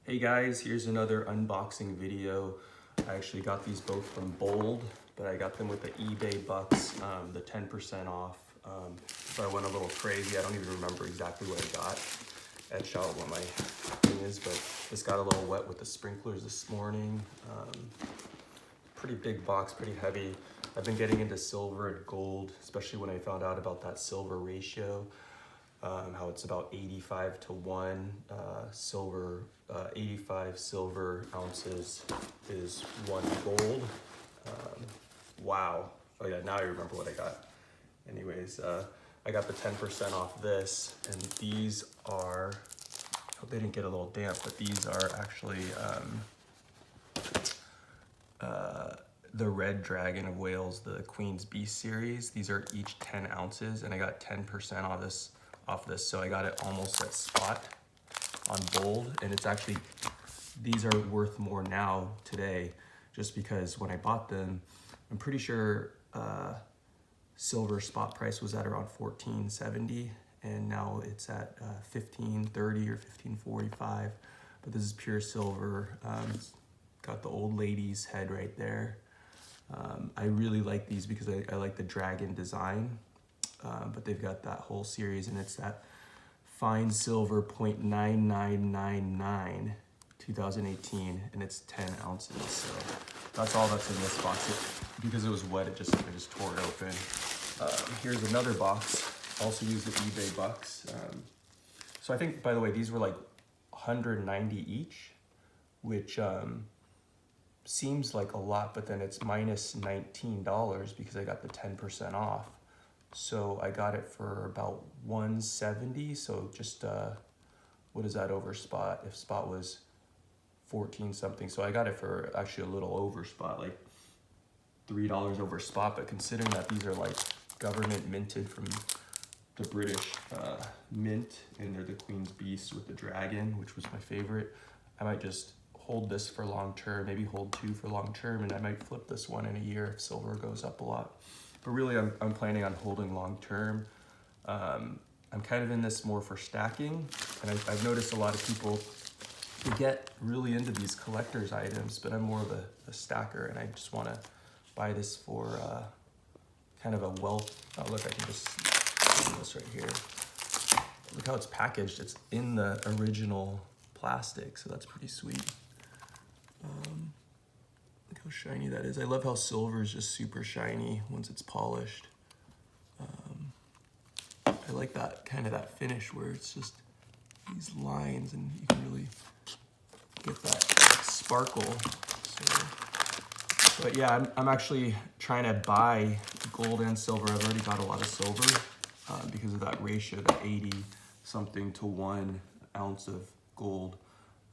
Hey guys, here's another unboxing video. I actually got these both from Bold, but I got them with the eBay bucks, the 10% off. So I went a little crazy. I don't even remember exactly what I got. Etch out what my thing is, but this got a little wet with the sprinklers this morning. Pretty big box, pretty heavy. I've been getting into silver and gold, especially when I found out about that silver ratio. How it's about 85 to 1 silver, 85 silver ounces is 1 gold. Wow. Oh yeah, now I remember what I got. Anyways, I got the 10% off this, and these are, I hope they didn't get a little damp, but these are actually the Red Dragon of Wales, the Queen's Beast series. These are each 10 ounces, and I got 10% off this. So I got it almost at spot on Bold, and it's actually, these are worth more now today, just because when I bought them, I'm pretty sure silver spot price was at around $14.70, and now it's at $15.30 or $15.45. But this is pure silver. It's got the old lady's head right there. I really like these because I like the dragon design. But they've got that whole series, and it's that fine silver 0.9999 2018, and it's 10 ounces. So that's all that's in this box. Because it was wet, I just tore it open. Here's another box. Also used the eBay bucks. So I think, by the way, these were like 190 each, which seems like a lot, but then it's minus $19 because I got the 10% off. So I got it for about 170. So just, what is that over spot? If spot was 14 something. So I got it for actually a little over spot, like $3 over spot. But considering that these are like government minted from the British mint, and they're the Queen's Beast with the dragon, which was my favorite, I might just hold this for long term, maybe hold 2 for long term, and I might flip this one in a year if silver goes up a lot. But really, I'm planning on holding long term. I'm kind of in this more for stacking, and I've noticed a lot of people, they get really into these collector's items, but I'm more of a stacker, and I just want to buy this for kind of a wealth. Oh, look, I can just do this right here. Look how it's packaged. It's in the original plastic, so that's pretty sweet. Look how shiny that is. I love how silver is just super shiny once it's polished. I like that kind of that finish where it's just these lines, and you can really get that sparkle. So, but yeah, I'm actually trying to buy gold and silver. I've already got a lot of silver because of that ratio, that 80 something to 1 ounce of gold.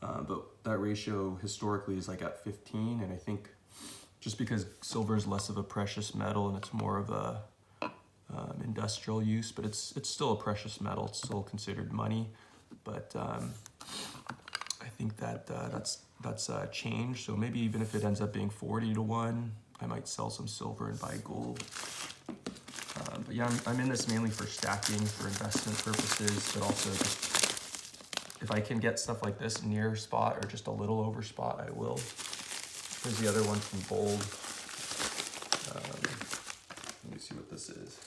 But that ratio historically is like at 15, and I think just because silver is less of a precious metal and it's more of a industrial use, but it's still a precious metal. It's still considered money, but I think that that's changed. So maybe even if it ends up being 40 to 1, I might sell some silver and buy gold. But yeah, I'm in this mainly for stacking, for investment purposes, but also just if I can get stuff like this near spot or just a little over spot, I will. Here's the other one from Bold. Let me see what this is.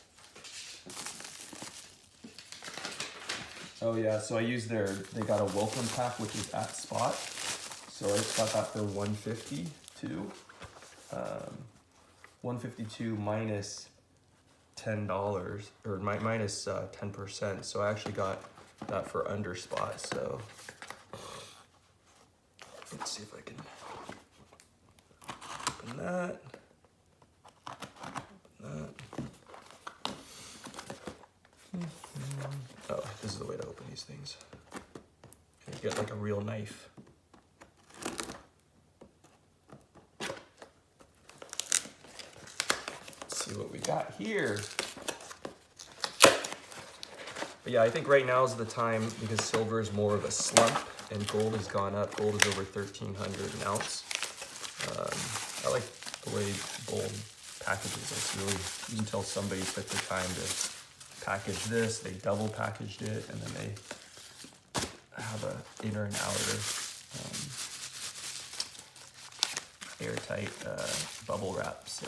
Oh yeah, so I used they got a welcome pack, which is at spot. So I just got that for 152. 152 minus $10, or minus 10%. So I actually got that for under spot. So let's see if I can open that. Oh, this is the way to open these things. And you get like a real knife. Let's see what we got here. But yeah, I think right now is the time because silver is more of a slump and gold has gone up. Gold is over 1,300 an ounce. I like the way Bold packages. It's really, you can tell somebody took the time to package this. They double packaged it, and then they have a inner and outer. airtight bubble wrap. So,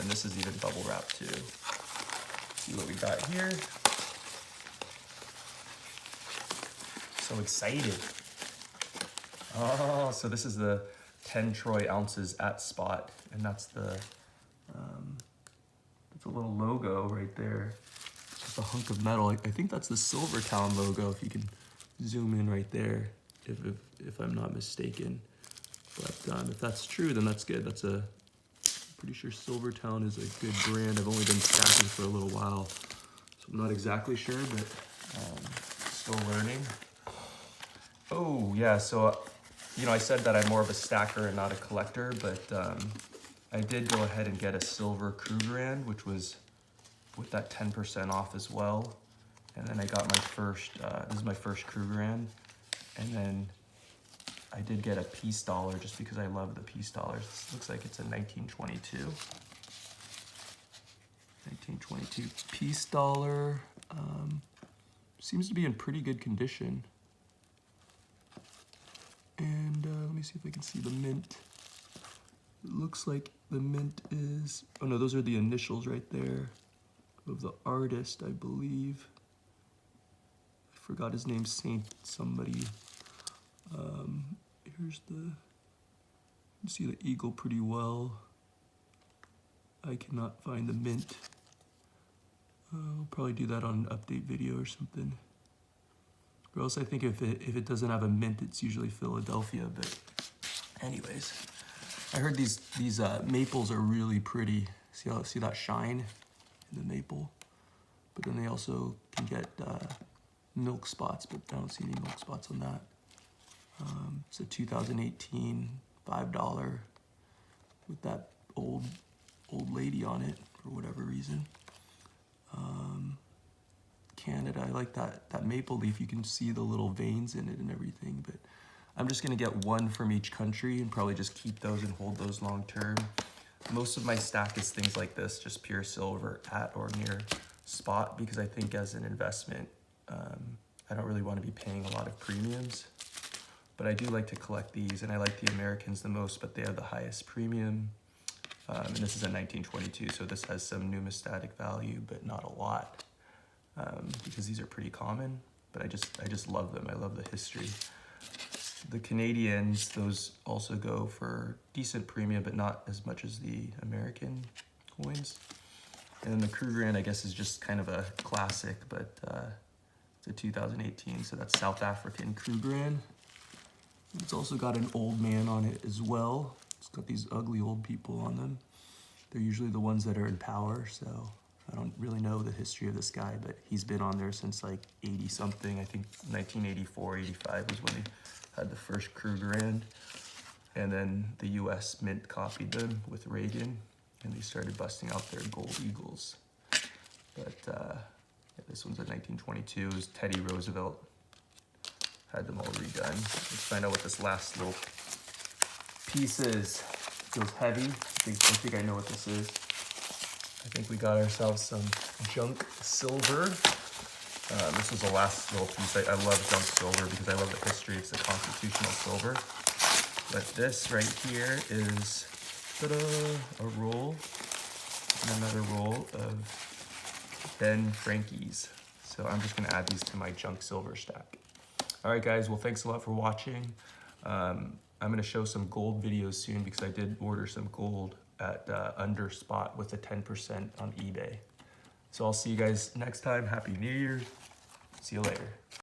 and this is even bubble wrap too. See what we got here. So excited. Oh, so this is the 10 troy ounces at spot, and that's the that's a little logo right there. Just a hunk of metal. I think that's the Silvertowne logo, if you can zoom in right there, if I'm not mistaken. But if that's true, then that's good. That's a, pretty sure Silvertowne is a good brand. I've only been stacking for a little while, so I'm not exactly sure, but still learning. Oh yeah, so you know, I said that I'm more of a stacker and not a collector, but I did go ahead and get a silver krugerrand, which was with that 10% off as well. And then I got my first, this is my first krugerrand. And then I did get a peace dollar just because I love the peace dollars. This looks like it's a 1922. 1922 peace dollar. Seems to be in pretty good condition. And let me see if I can see the mint. It looks like the mint is, oh no, those are the initials right there of the artist, I believe. I forgot his name, Saint somebody. Here's the, you can see the eagle pretty well. I cannot find the mint. I'll probably do that on an update video or something. Or else I think if it doesn't have a mint, it's usually Philadelphia, but anyways. I heard these maples are really pretty. See that shine in the maple? But then they also can get milk spots, but I don't see any milk spots on that. It's a 2018 $5 with that old lady on it for whatever reason. Canada, I like that maple leaf. You can see the little veins in it and everything, but I'm just gonna get one from each country and probably just keep those and hold those long term. Most of my stack is things like this, just pure silver at or near spot, because I think as an investment, I don't really want to be paying a lot of premiums. But I do like to collect these, and I like the Americans the most, but they have the highest premium. And this is a 1922, so this has some numismatic value, but not a lot, because these are pretty common. But I just love them. I love the history. The Canadians, those also go for decent premium, but not as much as the American coins. And then the krugerrand, I guess, is just kind of a classic, but it's a 2018, so that's South African krugerrand. It's also got an old man on it as well. It's got these ugly old people on them. They're usually the ones that are in power, so I don't really know the history of this guy, but he's been on there since like 80 something. I think 1984, 85 was when he had the first krugerrand. And then the US Mint copied them with Reagan, and they started busting out their gold eagles. But yeah, this one's a 1922. It was Teddy Roosevelt. Had them all redone. Let's find out what this last little piece is. Feels heavy. I think I know what this is. I think we got ourselves some junk silver. This was the last little piece. I love junk silver because I love the history. It's the constitutional silver. But this right here is a roll and another roll of Ben Frankie's. So I'm just gonna add these to my junk silver stack. All right, guys, well, thanks a lot for watching. I'm gonna show some gold videos soon because I did order some gold at under spot with a 10% on eBay. So I'll see you guys next time. Happy New Year. See you later.